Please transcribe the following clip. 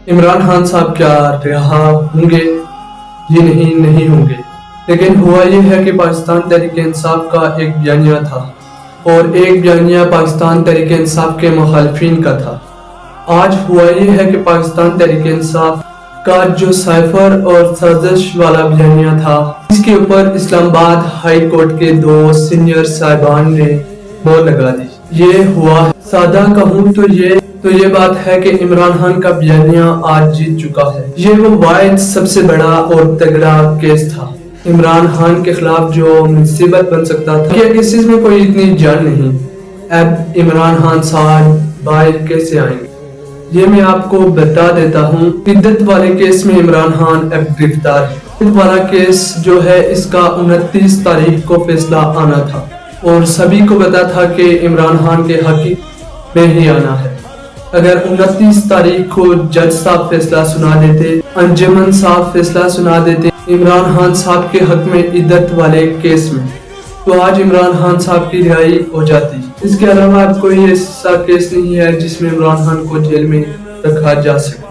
عمران خان صاحب کیا رہا ہوں گے؟ یہ نہیں ہوں گے، لیکن ہوا یہ ہے کہ پاکستان تحریک انصاف کا ایک بیانیہ تھا اور ایک بیانیہ پاکستان تحریک انصاف کے مخالفین کا تھا۔ آج ہوا یہ ہے کہ پاکستان تحریک انصاف کا جو سائفر اور سازش والا بیانیہ تھا، اس کے اوپر اسلام آباد ہائی کورٹ کے 2 سینئر صاحبان نے مہر لگا دی۔ یہ ہوا ہے، سادہ کہوں تو یہ بات ہے کہ عمران خان کا بیانیہ آج جیت چکا ہے۔ یہ وہ واحد سب سے بڑا اور تگڑا کیس تھا عمران خان کے خلاف جو مصیبت بن سکتا تھا کہ کسی میں کوئی اتنی جان نہیں۔ اب عمران خان صاحب باہر کیسے آئیں گے؟ یہ میں آپ کو بتا دیتا ہوں۔ عدت والے کیس میں عمران خان اب گرفتار ہے۔ عدت والا کیس جو ہے اس کا 29 تاریخ کو فیصلہ آنا تھا اور سبھی کو پتا تھا کہ عمران خان کے حق میں ہی آنا ہے۔ اگر 29 تاریخ کو جج صاحب فیصلہ سنا دیتے، انجمن صاحب فیصلہ سنا دیتے عمران خان صاحب کے حق میں عدت والے کیس میں، تو آج عمران خان صاحب کی رہائی ہو جاتی۔ اس کے علاوہ اب کوئی ایسا کیس نہیں ہے جس میں عمران خان کو جیل میں رکھا جا سکے۔